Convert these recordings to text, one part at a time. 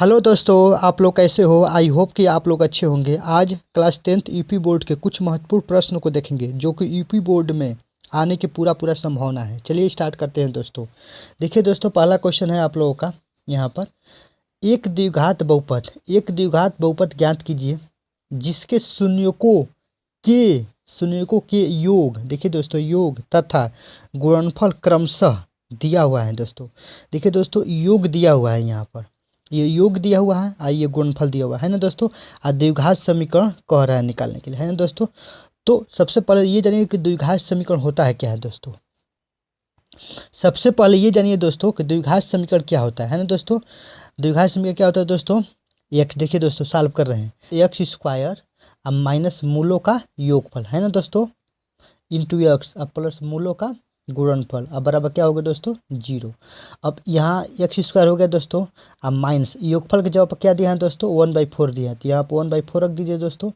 Hello दोस्तों, आप लोग कैसे हो। आई होप कि आप लोग अच्छे होंगे। आज क्लास 10th यूपी बोर्ड के कुछ महत्वपूर्ण प्रश्न को देखेंगे जो कि यूपी बोर्ड में आने की पूरा संभावना है। चलिए स्टार्ट करते हैं दोस्तों। देखिए दोस्तों, पहला क्वेश्चन है आप लोगों का यहाँ पर। एक द्विघात बहुपद ज्ञात कीजिए जिसके शून्यकों के योग, देखिए दोस्तों, योग तथा गुणनफल क्रमशः दिया हुआ है दोस्तों। देखिए दोस्तों, योग दिया हुआ है यहाँ पर, ये योग दिया हुआ है और ये गुणनफल दिया हुआ है ना दोस्तों। और द्विघात समीकरण कह रहा है निकालने के लिए, है ना दोस्तों। तो सबसे पहले ये जानिए कि द्विघात समीकरण होता है क्या है दोस्तों। सबसे पहले ये जानिए दोस्तों कि द्विघात समीकरण क्या होता है ना दोस्तों। द्विघात समीकरण क्या होता है दोस्तों। एक्स, देखिए दोस्तों, सॉल्व कर रहे हैं। एक्स स्क्वायर अब माइनस मूलों का योगफल, है ना दोस्तों, इंटू एक्स अब प्लस मूलों का गुणनफल, अब बराबर क्या हो गया दोस्तों, 0। अब यहाँ एक्स स्क्वायर हो गया दोस्तों, अब माइनस योगफल के जगह पर क्या दिया है दोस्तों, 1/4 दिया है, तो यहाँ पर 1/4 रख दीजिए दोस्तों।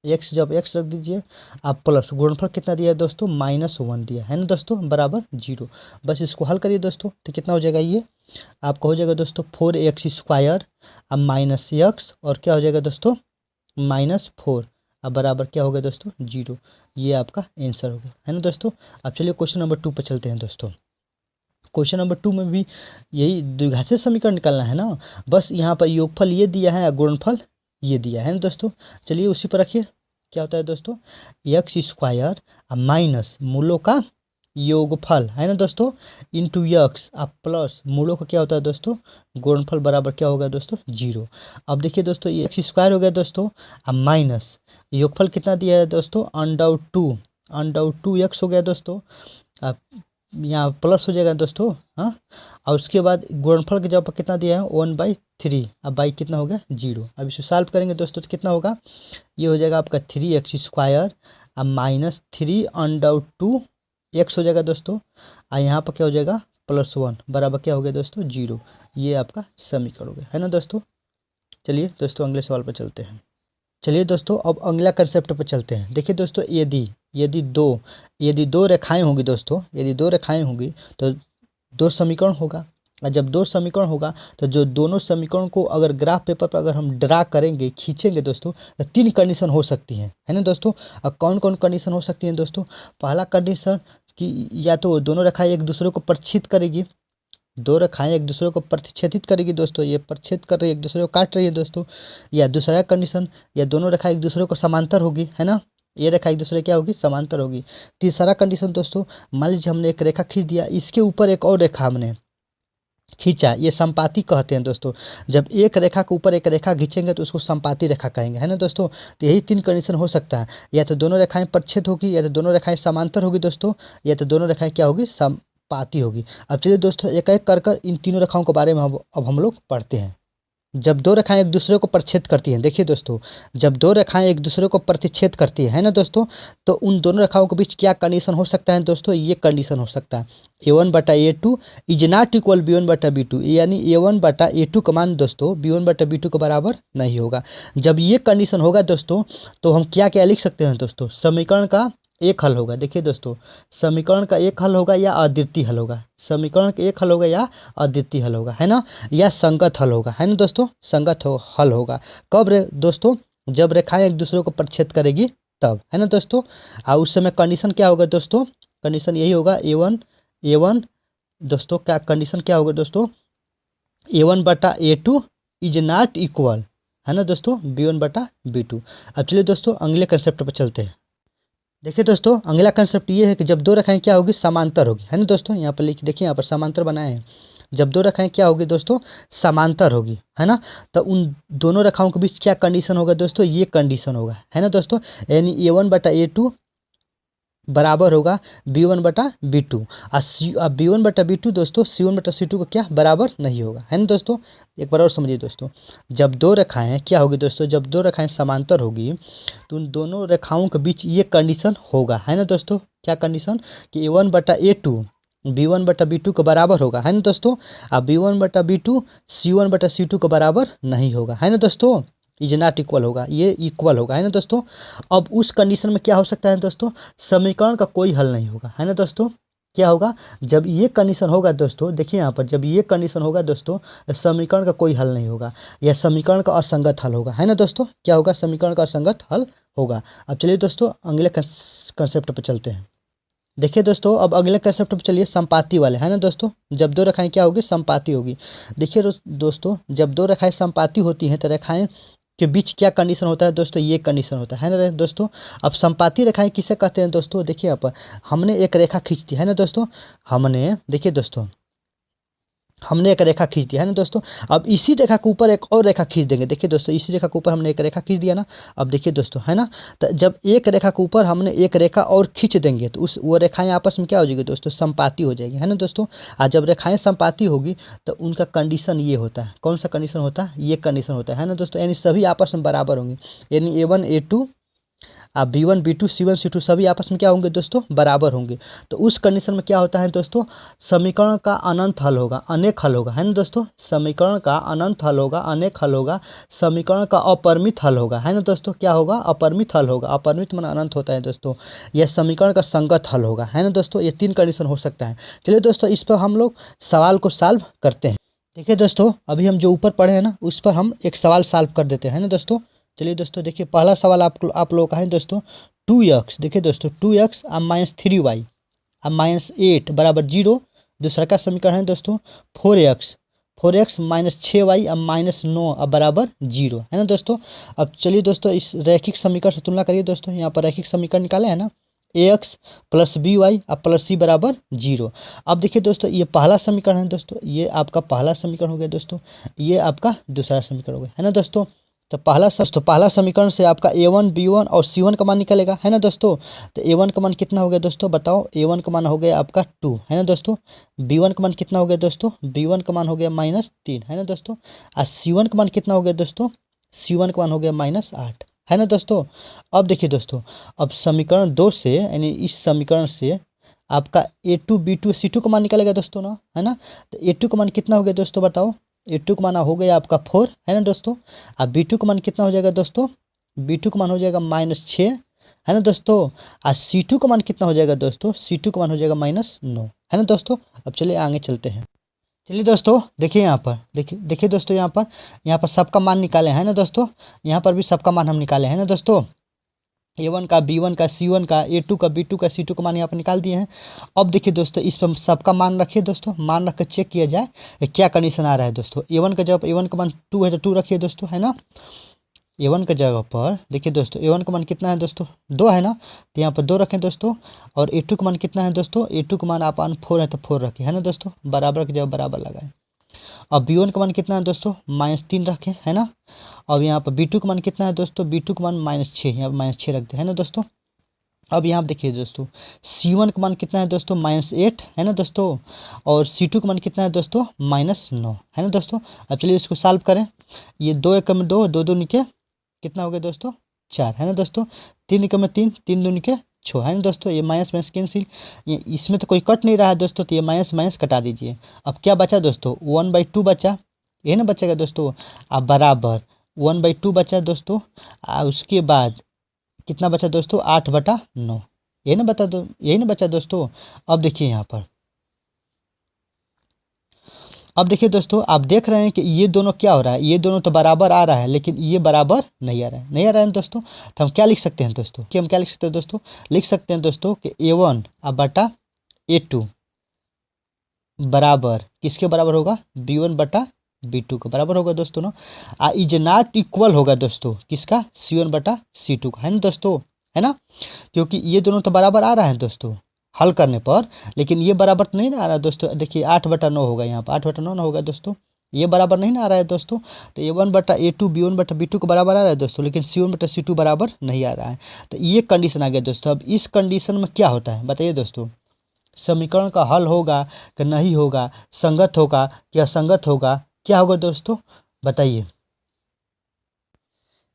एक्स जब एक्स रख दीजिए, अब प्लस गुणनफल कितना दिया है दोस्तों, -1 दिया है ना दोस्तों, बराबर 0। बस इसको हल करिए दोस्तों, तो कितना हो जाएगा, ये आपका हो जाएगा दोस्तों 4x स्क्वायर अब माइनस एक्स और क्या हो जाएगा दोस्तों, -4 अब बराबर क्या हो गया दोस्तों, 0। ये आपका आंसर हो गया, है ना दोस्तों। अब चलिए क्वेश्चन नंबर 2 पर चलते हैं दोस्तों। क्वेश्चन नंबर 2 में भी यही द्विघातीय समीकरण निकालना है ना। बस यहाँ पर योगफल ये दिया है और गुणनफल ये दिया है ना दोस्तों। चलिए उसी पर रखिए। क्या होता है दोस्तों, एक्स स्क्वायर अब माइनस मूलों का योगफल, है ना दोस्तों, इंटू एक्स अब प्लस मूलों का क्या होता है दोस्तों, गुणनफल, बराबर क्या होगा दोस्तों, 0। अब देखिए दोस्तों, ये एक्स स्क्वायर हो गया दोस्तों, अब माइनस योगफल कितना दिया है दोस्तों, अंडर टू एक्स हो गया दोस्तों। अब यहाँ प्लस हो जाएगा दोस्तों, हाँ। और उसके बाद गुणनफल के जगह पर कितना दिया है, 1/3 अब बाई कितना हो गया, 0। अब इसे सॉल्व करेंगे दोस्तों तो कितना होगा, ये हो जाएगा आपका 3x स्क्वायर अब -3 x हो जाएगा दोस्तों। और यहाँ पर क्या हो जाएगा, +1 बराबर क्या हो गया दोस्तों, 0। ये आपका समीकरण हो गया, है ना दोस्तों। चलिए दोस्तों अगले सवाल पर चलते हैं। चलिए दोस्तों अब अगला कंसेप्ट पर चलते हैं। देखिए दोस्तों, यदि दो रेखाएं होंगी दोस्तों, यदि दो रेखाएं होंगी तो दो समीकरण होगा। और जब दो समीकरण होगा तो जो दोनों समीकरण को अगर ग्राफ पेपर पर अगर हम ड्रा करेंगे, खींचेंगे दोस्तों, तो 3 कंडीशन हो सकती हैं, है ना दोस्तों। और कौन कौन कंडीशन हो सकती हैं दोस्तों। पहला कंडीशन कि या तो दोनों रेखाएं एक दूसरे को प्रतिच्छेद करेगी, दो रेखाएं एक दूसरे को प्रतिच्छेदित करेगी दोस्तों, ये प्रतिच्छेद कर रही है, एक दूसरे को काट रही है दोस्तों। या दूसरा कंडीशन, या दोनों रेखा एक दूसरे को समांतर होगी, है ना, ये रेखा एक दूसरे क्या होगी, समांतर होगी। तीसरा कंडीशन दोस्तों, मान लीजिए हमने एक रेखा खींच दिया, इसके ऊपर एक और रेखा हमने खींचा, ये संपाती कहते हैं दोस्तों। जब एक रेखा के ऊपर एक रेखा खींचेंगे तो उसको संपाती रेखा कहेंगे, है ना दोस्तों। तो यही 3 कंडीशन हो सकता है, या तो दोनों रेखाएं प्रतिच्छेद होगी, या तो दोनों रेखाएं समांतर होगी दोस्तों, या तो दोनों रेखाएं क्या होगी, पाती होगी। अब चलिए दोस्तों एक एक कर इन तीनों रेखाओं के बारे में अब हम लोग पढ़ते हैं। जब दो रेखाएं एक दूसरे को प्रतिच्छेद करती हैं, देखिए दोस्तों, जब दो रेखाएं एक दूसरे को प्रतिच्छेद करती है ना दोस्तों, तो उन दोनों रेखाओं के बीच क्या कंडीशन हो सकता है दोस्तों, ये कंडीशन हो सकता है, A1/A2 is not equal B1/B2, यानी A1/A2 का मान दोस्तों B1/B2 के बराबर नहीं होगा। जब ये कंडीशन होगा दोस्तों तो हम क्या क्या लिख सकते हैं दोस्तों, समीकरण का एक हल होगा। देखिए दोस्तों, समीकरण का एक हल होगा या अद्वितीय हल होगा, समीकरण का एक हल होगा या अद्वितीय हल होगा, है ना, या संगत हल होगा, है ना दोस्तों, हल होगा। कब रे दोस्तों, जब रेखाएं एक दूसरे को प्रतिच्छेद करेगी तब, है ना दोस्तों। और उस समय कंडीशन क्या होगा दोस्तों, कंडीशन यही होगा A1 दोस्तों, क्या कंडीशन क्या होगा दोस्तों, A1/A2 इज नॉट इक्वल, है ना दोस्तों, B1/B2। अब चलिए दोस्तों अगले कंसेप्ट पर चलते हैं। देखिए दोस्तों, अगला कंसेप्ट ये है कि जब दो रेखाएं क्या होगी, समांतर होगी, है ना दोस्तों। यहाँ पर लिख देखिए, यहाँ पर समांतर बनाए हैं। जब दो रेखाएं क्या होगी दोस्तों, समांतर होगी, है ना, तो उन दोनों रेखाओं के बीच क्या कंडीशन होगा दोस्तों, ये कंडीशन होगा, है ना दोस्तों। यानी A1/A2 बराबर होगा B1/B2। और B1/B2 दोस्तों C1/C2 का क्या बराबर नहीं होगा, है ना दोस्तों। एक बार और समझिए दोस्तों, जब दो रेखाएं क्या होगी दोस्तों, जब दो रेखाएं समांतर होगी तो उन दोनों रेखाओं के बीच ये कंडीशन होगा, है ना दोस्तों। क्या कंडीशन, कि A1/A2 B1/B2 के बराबर होगा, है ना दोस्तों। और B1/B2 C1/C2 के बराबर नहीं होगा, है ना दोस्तों, इज नॉट इक्वल होगा, ये इक्वल होगा, है ना दोस्तों। अब उस कंडीशन में क्या हो सकता है दोस्तों, समीकरण का कोई हल नहीं होगा, है ना दोस्तों। क्या होगा, जब ये कंडीशन होगा दोस्तों, देखिए यहाँ पर जब ये कंडीशन होगा दोस्तों, समीकरण का कोई हल नहीं होगा, यह समीकरण का असंगत हल होगा, है ना दोस्तों। क्या होगा, समीकरण का असंगत हल होगा। अब चलिए दोस्तों अगले कंसेप्ट पर चलते हैं। देखिए दोस्तों अब अगले कंसेप्ट पर चलिए, संपाती वाले, है ना दोस्तों। जब दो रेखाएं क्या होगी, संपाती होगी। देखिए दोस्तों जब दो रेखाएं संपाती होती हैं तो रेखाएं के बीच क्या कंडीशन होता है दोस्तों, ये कंडीशन होता है ना दोस्तों। अब संपाती रेखाएं किसे कहते हैं दोस्तों, देखिए यहाँ पर हमने एक रेखा खींच दी है ना दोस्तों, हमने देखिए दोस्तों हमने एक रेखा खींच दिया है ना दोस्तों। अब इसी रेखा के ऊपर एक और रेखा खींच देंगे। देखिए दोस्तों इसी रेखा के ऊपर हमने एक रेखा खींच दिया ना। अब देखिए दोस्तों, है ना, तो जब एक रेखा के ऊपर हमने एक रेखा और खींच देंगे तो उस वो रेखाएं आपस में क्या हो जाएगी दोस्तों, संपाती हो जाएगी, है ना दोस्तों। और जब रेखाएं संपाती होगी तो उनका कंडीशन ये होता है, कौन सा कंडीशन होता है, ये कंडीशन होता है ना दोस्तों, यानी सभी आपस में बराबर होंगे, यानी A1 A2 आप B1 B2 C1 C2 सभी आपस में क्या होंगे दोस्तों, बराबर होंगे। तो उस कंडीशन में क्या होता है दोस्तों, समीकरण का अनंत हल होगा, अनेक हल होगा, है ना दोस्तों। समीकरण का अनंत हल होगा, अनेक हल होगा, समीकरण का अपरिमित हल होगा, है ना दोस्तों। क्या होगा, अपरिमित हल होगा, अपरिमित माना अनंत होता है दोस्तों। यह समीकरण का संगत हल होगा, है ना दोस्तों। ये 3 कंडीशन हो सकता है। चलिए दोस्तों इस पर हम लोग सवाल को सॉल्व करते हैं। देखिए दोस्तों अभी हम जो ऊपर पढ़े हैं ना उस पर हम एक सवाल सॉल्व कर देते हैं ना दोस्तों। चलिए दोस्तों देखिए पहला सवाल आप लोगों का है दोस्तों 2x। देखिए दोस्तों 2x अब -3y अब -8 बराबर 0। दूसरा का समीकरण है दोस्तों 4x -6y अब -9 अब बराबर 0, है ना दोस्तों। अब चलिए दोस्तों इस रैखिक समीकरण से तुलना करिए दोस्तों। यहाँ पर रैखिक समीकरण निकाले हैं ना, ax + by अब +c बराबर 0। अब देखिए दोस्तों ये पहला समीकरण है दोस्तों, ये आपका पहला समीकरण हो गया दोस्तों, ये आपका दूसरा समीकरण हो गया, है ना दोस्तों। तो पहला समीकरण से आपका A1 B1 और C1 का मान निकलेगा, है ना दोस्तों। तो A1 का मान कितना हो गया दोस्तों, बताओ। A1 का मान हो गया आपका 2, है ना दोस्तों। B1 का मान कितना हो गया दोस्तों, B1 का मान हो गया -3, है ना दोस्तों। और C1 का मान कितना हो गया दोस्तों, C1 का मान हो गया -8, है ना दोस्तों। अब देखिए दोस्तों अब समीकरण 2 से यानी इस समीकरण से आपका A2 B2 C2 का मान निकलेगा दोस्तों ना, है ना। तो A2 का मान कितना हो गया दोस्तों, बताओ। A2 का मान हो गया आपका 4, है ना दोस्तों। अब B2 का मान कितना हो जाएगा दोस्तों, B2 का मान हो जाएगा -6, है ना दोस्तों। और C2 का मान कितना हो जाएगा दोस्तों, C2 का मान हो जाएगा -9, है ना दोस्तों। अब चलिए आगे चलते हैं। चलिए दोस्तों देखिए यहाँ पर देखिए दोस्तों यहाँ पर सबका मान निकाले हैं ना दोस्तों। यहाँ पर भी सबका मान हम निकाले हैं ना दोस्तों। A1 का B1 का C1 का A2 का B2 का C2 का मान यहाँ पर निकाल दिए हैं। अब देखिए दोस्तों इस पर सबका मान रखिए दोस्तों, मान रख कर चेक किया जाए क्या कंडीशन आ रहा है दोस्तों। A1 का जब A1 का मान 2 है तो 2 रखिए दोस्तों, है ना। A1 का जगह पर देखिए दोस्तों A1 का मान कितना है दोस्तों, 2 है ना, तो यहाँ पर 2 रखें दोस्तों। और A2 का मान कितना है दोस्तों, A2 का मान आप 4 है तो 4 रखें, है ना दोस्तों। बराबर की जगह बराबर लगाएं। अब B1 का मान कितना है दोस्तों, -3 रखें, है ना। अब यहाँ पर B2 का मान कितना है दोस्तों, B2 का मान -6, यहाँ पर -6 रख दें, है ना दोस्तों। अब यहाँ देखिए दोस्तों C1 का मान कितना है दोस्तों, -8, है ना दोस्तों। और C2 का मान कितना है दोस्तों, -9, है ना दोस्तों। अब चलिए इसको सॉल्व करें। ये 2 एकम में 2 2 2 निके कितना हो गया दोस्तों, 4, है ना दोस्तों। 3 एकम में 3 3 2 निके 6, है ना दोस्तों। ये माइनस माइनस कैंसिल, ये इसमें तो कोई कट नहीं रहा है दोस्तों, तो ये माइनस माइनस कटा दीजिए। अब क्या बचा दोस्तों, 1/2 बचा, ये ना बचेगा दोस्तों। अब बराबर 1/2 बचा दोस्तों। उसके बाद कितना बचा दोस्तों, 8/9, यही ना बचा दोस्तों। अब देखिए यहाँ पर अब देखिए दोस्तों आप देख रहे हैं कि ये दोनों क्या हो रहा है, ये दोनों तो बराबर आ रहा है लेकिन ये बराबर नहीं आ रहा है, नहीं आ रहा है दोस्तों। तो हम क्या लिख सकते हैं दोस्तों, कि हम क्या लिख सकते हैं दोस्तों, लिख सकते हैं दोस्तों कि A1 अब बटा A2 बराबर किसके बराबर होगा, B1 बटा B2 के बराबर होगा दोस्तों ना। इज नॉट इक्वल होगा दोस्तों किसका, C1 बटा C2 का, है ना दोस्तों, है ना। क्योंकि ये दोनों तो बराबर आ रहा है दोस्तों हल करने पर, लेकिन ये बराबर तो नहीं ना आ रहा है दोस्तों। देखिए 8/9 होगा, यहाँ पर 8/9 होगा दोस्तों, ये बराबर नहीं ना आ रहा है दोस्तों। तो A1 बटा A2 B1 बटा B2 को बराबर आ रहा है दोस्तों, लेकिन C1 बटा C2 बराबर नहीं आ रहा है। तो ये कंडीशन आ गया दोस्तों। अब इस कंडीशन में क्या होता है बताइए दोस्तों, समीकरण का हल होगा कि नहीं होगा, संगत होगा कि असंगत होगा, क्या होगा दोस्तों बताइए।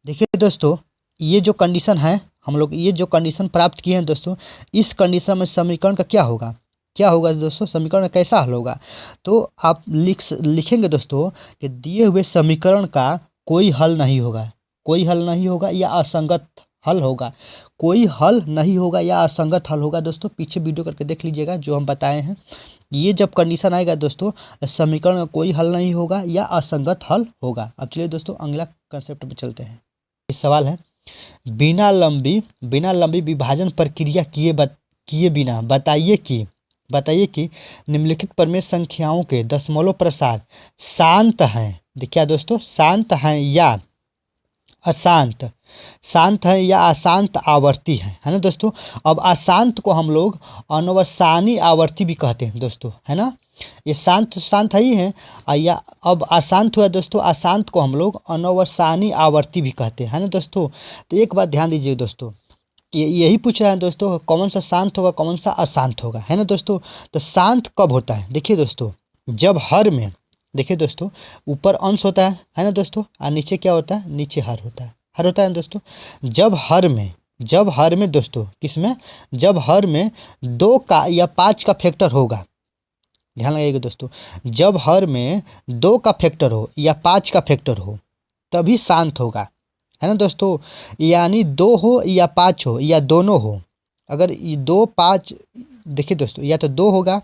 देखिए दोस्तों ये जो कंडीशन है, हम लोग ये जो कंडीशन प्राप्त किए हैं दोस्तों, इस कंडीशन में समीकरण का क्या होगा दोस्तों, समीकरण कैसा हल होगा। तो आप लिखेंगे दोस्तों कि दिए हुए समीकरण का कोई हल नहीं होगा, कोई हल नहीं होगा या असंगत हल होगा, कोई हल नहीं होगा या असंगत हल होगा दोस्तों। पीछे वीडियो करके देख लीजिएगा जो हम बताए हैं। ये जब कंडीशन आएगा दोस्तों, समीकरण में कोई हल नहीं होगा या असंगत हल होगा। अब चलिए दोस्तों अगला कंसेप्ट पे चलते हैं। ये सवाल है, बिना लंबी विभाजन प्रक्रिया किए बिना बताइए कि निम्नलिखित प्रमेय संख्याओं के दशमलव प्रसार शांत हैं। देखिए दोस्तों, शांत हैं या अशांत आवर्ती है ना दोस्तों। अब अशांत को हम लोग अनवसानी आवर्ती भी कहते हैं दोस्तों, है ना। ये शांत है ही है, या अब अशांत हुआ दोस्तों, अशांत को हम लोग अनवसानी आवर्ती भी कहते हैं, है ना दोस्तों। तो एक बात ध्यान दीजिए दोस्तों, यही पूछ रहा है दोस्तों, कौन सा शांत होगा कौन सा अशांत होगा, है ना दोस्तों। तो शांत कब होता है, देखिए दोस्तों, जब हर में, देखिए दोस्तों, ऊपर अंश होता है ना दोस्तों, और नीचे क्या होता है, नीचे हर होता है दोस्तों। जब हर में दोस्तों, किसमें, जब हर में 2 का या 5 का फैक्टर होगा, ध्यान लगाइएगा दोस्तों, जब हर में 2 का फैक्टर हो या 5 का फैक्टर हो तभी शांत होगा, है ना दोस्तों। यानी 2 हो या 5 हो या दोनों हो, अगर 2 5, देखिए दोस्तों, या तो 2 होगा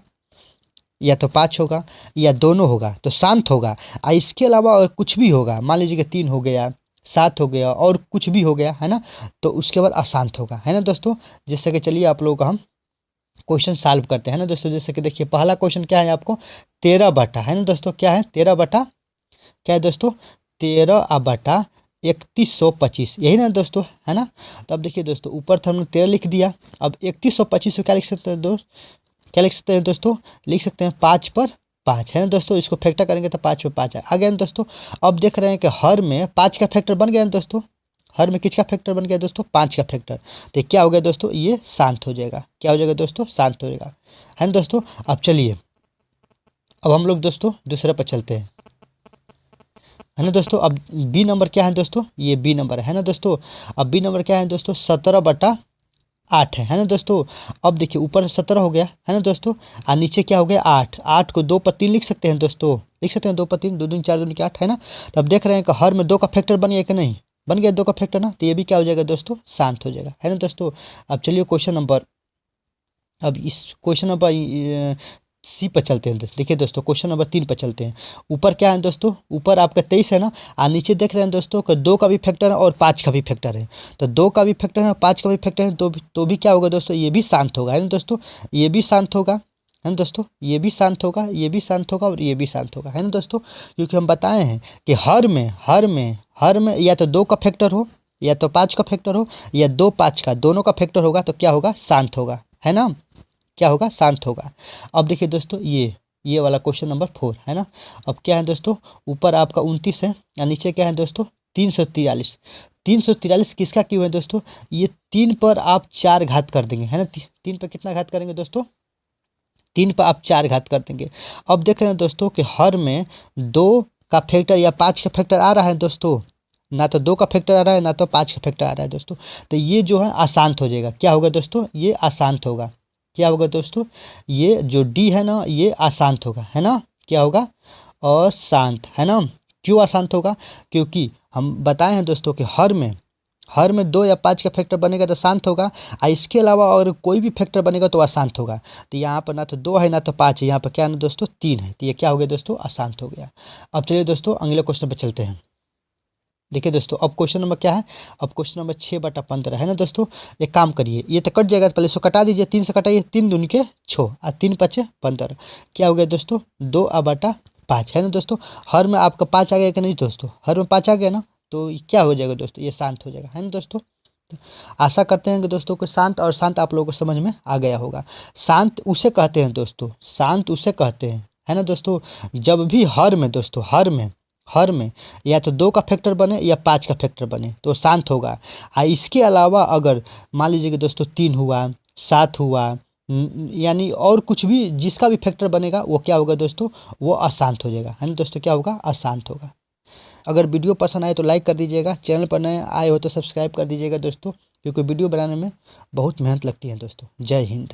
या तो 5 होगा या दोनों होगा तो शांत होगा। इसके अलावा और कुछ भी होगा, मान लीजिए कि 3 हो गया, 7 हो गया और कुछ भी हो गया, है ना, तो उसके बाद अशांत होगा, है ना दोस्तों। जैसे कि चलिए आप लोगों का हम क्वेश्चन सॉल्व करते हैं ना दोस्तों। जैसे कि देखिए पहला क्वेश्चन क्या है आपको, 13 बटा, है ना दोस्तों, क्या है 13 बटा, क्या है दोस्तों, 13 बटा 3125, यही ना दोस्तों, है ना। तो अब देखिए दोस्तों, ऊपर तो हमने 13 लिख दिया, अब 3125 को क्या लिख सकते हैं दोस्त, क्या लिख सकते हैं दोस्तों, लिख सकते हैं 5 पर 5, है ना दोस्तों। इसको फैक्टर करेंगे तो 5 पर 5 आ गया ना दोस्तों। अब देख रहे हैं कि हर में 5 का फैक्टर बन गया ना दोस्तों, हर में किसका फैक्टर बन गया दोस्तों, 5 का फैक्टर। तो क्या हो गया दोस्तों, ये शांत हो जाएगा, क्या हो जाएगा दोस्तों, शांत हो जाएगा, है ना दोस्तों। अब चलिए, अब हम लोग दोस्तों दूसरे पर चलते हैं, है ना दोस्तों। अब बी नंबर क्या है दोस्तों, ये बी नंबर है ना दोस्तों। अब बी नंबर क्या है दोस्तों, 17 बटा 8 है ना दोस्तों। अब देखिए ऊपर 17 हो गया, है ना दोस्तों, और नीचे क्या हो गया 8, 8 को 2 पर 3 लिख सकते हैं दोस्तों, लिख सकते हैं 2 पर 3, 2 दूनी 4 दूनी 8, है ना। तो अब देख रहे हैं कि हर में 2 का फैक्टर बन गया कि नहीं, बन गया 2 का फैक्टर ना, तो ये भी क्या हो जाएगा दोस्तों, शांत हो जाएगा, है ना दोस्तों। अब चलिए क्वेश्चन नंबर, अब इस क्वेश्चन नंबर सी पर चलते हैं। देखिए दोस्तों क्वेश्चन नंबर 3 पर चलते हैं। ऊपर क्या है दोस्तों, ऊपर आपका 23 है ना, और नीचे देख रहे हैं दोस्तों कि 2 का भी फैक्टर है और 5 का भी फैक्टर है। तो 2 का भी फैक्टर है और 5 का भी फैक्टर है, तो भी क्या होगा दोस्तों, ये भी शांत होगा, है ना दोस्तों, ये भी शांत होगा, है ना दोस्तों, ये भी शांत होगा, ये भी शांत होगा और ये भी शांत होगा, है ना दोस्तों। क्योंकि हम बताए हैं कि हर में या तो 2 का फैक्टर हो या तो 5 का फैक्टर हो या 2 5 का, दोनों का फैक्टर होगा तो क्या होगा, शांत होगा, है ना, क्या होगा, शांत होगा। अब देखिए दोस्तों, ये वाला क्वेश्चन नंबर 4 है ना। अब क्या है दोस्तों, ऊपर आपका 29 है और नीचे क्या है दोस्तों, 343। 343 किसका क्यों है दोस्तों, ये 3 पर आप 4 घात कर देंगे, है ना। 3 पर कितना घात करेंगे दोस्तों, 3 पर आप 4 घात कर देंगे। अब देख रहे हैं दोस्तों कि हर में 2 का फैक्टर या 5 का फैक्टर आ रहा है दोस्तों, ना तो 2 का फैक्टर आ रहा है ना तो 5 का फैक्टर आ रहा है दोस्तों। तो ये जो है अशांत हो जाएगा, क्या होगा दोस्तों, ये अशांत होगा, क्या होगा दोस्तों, ये जो डी है ना ये अशांत होगा, है ना, क्या होगा, अशांत, है ना। क्यों अशांत होगा, क्योंकि हम बताए हैं दोस्तों कि हर में 2 या 5 का फैक्टर बनेगा तो शांत होगा, और इसके अलावा और कोई भी फैक्टर बनेगा तो अशांत होगा। तो यहाँ पर ना तो 2 है ना तो 5 है, यहाँ पर क्या है ना दोस्तों 3 है, तो ये क्या हो गया दोस्तों, अशांत हो गया। अब चलिए दोस्तों अगले क्वेश्चन पर चलते हैं। देखिए दोस्तों अब क्वेश्चन नंबर क्या है, अब क्वेश्चन नंबर 6 बटा 15 है ना दोस्तों। एक काम करिए, ये तो कट जाएगा, पहले इसको कटा दीजिए, 3 से कटाइए, 3 दूनी के 6 और 3 पचे 15, क्या हो गया दोस्तों, 2 बटा 5 है ना दोस्तों। हर में आपका 5 आ गया कि नहीं दोस्तों, हर में 5 आ गया ना, तो क्या हो जाएगा दोस्तों, ये शांत हो जाएगा, है ना दोस्तों। तो आशा करते हैं कि दोस्तों को शांत और शांत आप लोगों को समझ में आ गया होगा। शांत उसे कहते हैं दोस्तों, शांत उसे कहते हैं, है ना दोस्तों, जब भी हर में या तो 2 का फैक्टर बने या 5 का फैक्टर बने तो शांत होगा। इसके अलावा अगर मान लीजिए कि दोस्तों 3 हुआ, 7 हुआ, यानी और कुछ भी जिसका भी फैक्टर बनेगा वो क्या होगा दोस्तों, वो अशांत हो जाएगा, है ना दोस्तों, क्या होगा, अशांत होगा। अगर वीडियो पसंद आए तो लाइक कर दीजिएगा, चैनल पर नए आए हो तो सब्सक्राइब कर दीजिएगा दोस्तों, क्योंकि वीडियो बनाने में बहुत मेहनत लगती है दोस्तों। जय हिंद।